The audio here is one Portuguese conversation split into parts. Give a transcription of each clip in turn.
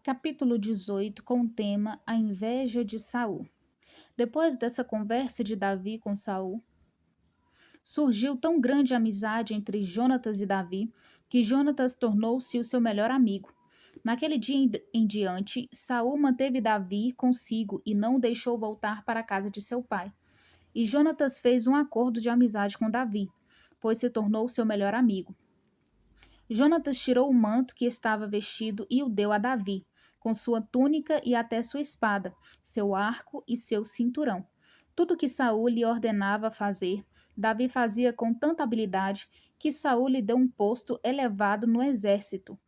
Capítulo 18, com o tema A Inveja de Saul. Depois dessa conversa de Davi com Saul, surgiu tão grande amizade entre Jonatas e Davi, que Jonatas tornou-se o seu melhor amigo. Naquele dia em diante, Saul manteve Davi consigo e não o deixou voltar para a casa de seu pai. E Jonatas fez um acordo de amizade com Davi, pois se tornou seu melhor amigo. Jonatas tirou o manto que estava vestido e o deu a Davi, com sua túnica e até sua espada, seu arco e seu cinturão. Tudo que Saul lhe ordenava fazer, Davi fazia com tanta habilidade que Saul lhe deu um posto elevado no exército.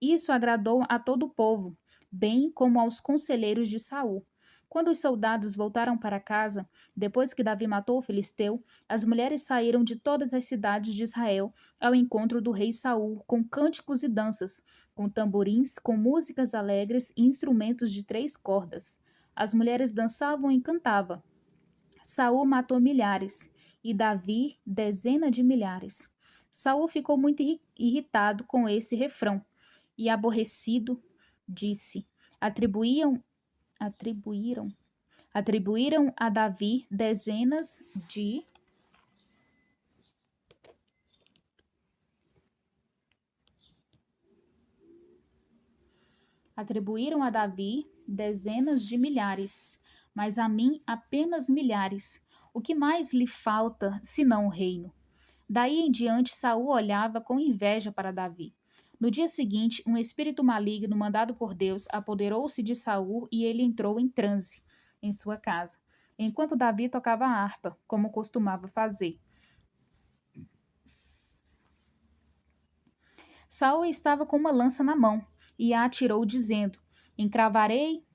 Isso agradou a todo o povo, bem como aos conselheiros de Saul. Quando os soldados voltaram para casa, depois que Davi matou o filisteu, as mulheres saíram de todas as cidades de Israel ao encontro do rei Saul, com cânticos e danças, com tamborins, com músicas alegres e instrumentos de 3 cordas. As mulheres dançavam e cantavam. Saul matou milhares, e Davi dezenas de milhares. Saul ficou muito irritado com esse refrão, e aborrecido, disse: Atribuíram a Davi dezenas de Atribuíram a Davi dezenas de milhares, mas a mim apenas milhares. O que mais lhe falta, senão o reino? Daí em diante, Saul olhava com inveja para Davi. No dia seguinte, um espírito maligno mandado por Deus apoderou-se de Saul e ele entrou em transe em sua casa, enquanto Davi tocava a harpa, como costumava fazer. Saul estava com uma lança na mão e a atirou, dizendo: Encravarei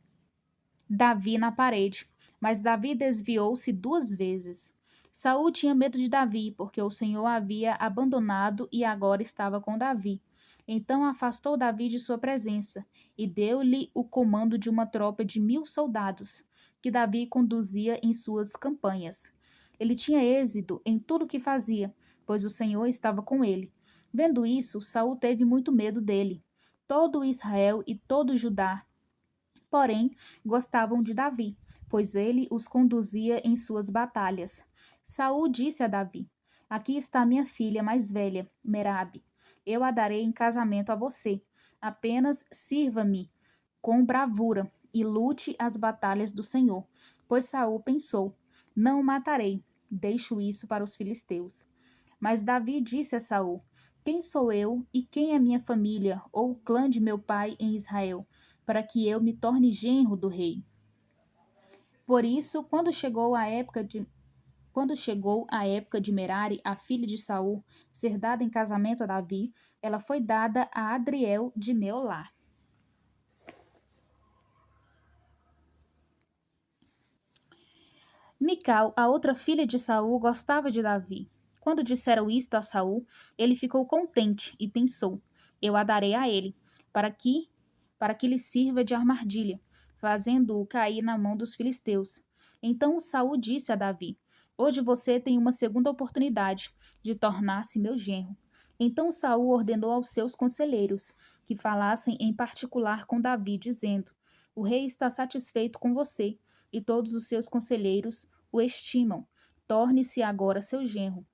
Davi na parede. Mas Davi desviou-se 2 vezes. Saul tinha medo de Davi, porque o Senhor havia abandonado e agora estava com Davi. Então afastou Davi de sua presença e deu-lhe o comando de uma tropa de 1000 soldados, que Davi conduzia em suas campanhas. Ele tinha êxito em tudo o que fazia, pois o Senhor estava com ele. Vendo isso, Saul teve muito medo dele. Todo Israel e todo Judá, porém, gostavam de Davi, pois ele os conduzia em suas batalhas. Saul disse a Davi: Aqui está minha filha mais velha, Merabe. Eu a darei em casamento a você. Apenas sirva-me com bravura e lute as batalhas do Senhor. Pois Saul pensou: Não o matarei, deixo isso para os filisteus. Mas Davi disse a Saul: Quem sou eu e quem é minha família ou o clã de meu pai em Israel, para que eu me torne genro do rei? Por isso, quando chegou a época de Merari, a filha de Saul, ser dada em casamento a Davi, ela foi dada a Adriel de Meolá. Mical, a outra filha de Saul, gostava de Davi. Quando disseram isto a Saul, ele ficou contente e pensou: Eu a darei a ele, para que lhe sirva de armadilha, fazendo-o cair na mão dos filisteus. Então Saul disse a Davi: Hoje você tem uma segunda oportunidade de tornar-se meu genro. Então Saul ordenou aos seus conselheiros que falassem em particular com Davi, dizendo: O rei está satisfeito com você, e todos os seus conselheiros o estimam. Torne-se agora seu genro.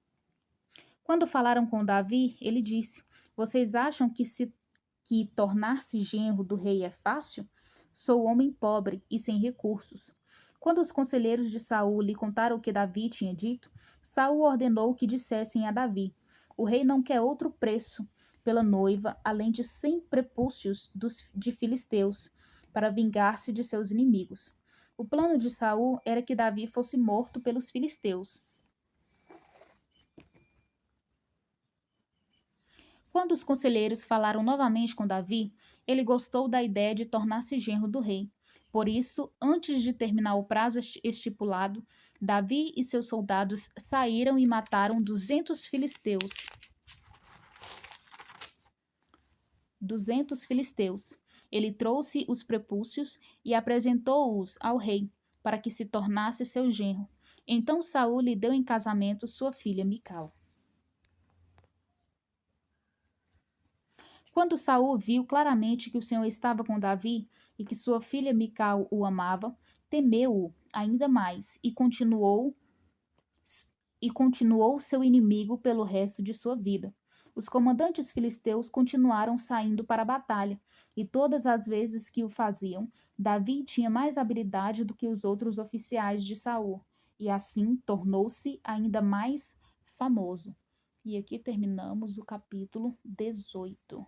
Quando falaram com Davi, ele disse: Vocês acham que tornar-se genro do rei é fácil? Sou homem pobre e sem recursos. Quando os conselheiros de Saul lhe contaram o que Davi tinha dito, Saul ordenou que dissessem a Davi: O rei não quer outro preço pela noiva, além de 100 prepúcios de filisteus, para vingar-se de seus inimigos. O plano de Saul era que Davi fosse morto pelos filisteus. Quando os conselheiros falaram novamente com Davi, ele gostou da ideia de tornar-se genro do rei. Por isso, antes de terminar o prazo estipulado, Davi e seus soldados saíram e mataram 200 filisteus. 200 filisteus. Ele trouxe os prepúcios e apresentou-os ao rei, para que se tornasse seu genro. Então Saul lhe deu em casamento sua filha Mical. Quando Saul viu claramente que o Senhor estava com Davi e que sua filha Mical o amava, temeu-o ainda mais e continuou seu inimigo pelo resto de sua vida. Os comandantes filisteus continuaram saindo para a batalha, e todas as vezes que o faziam, Davi tinha mais habilidade do que os outros oficiais de Saul, e assim tornou-se ainda mais famoso. E aqui terminamos o capítulo 18.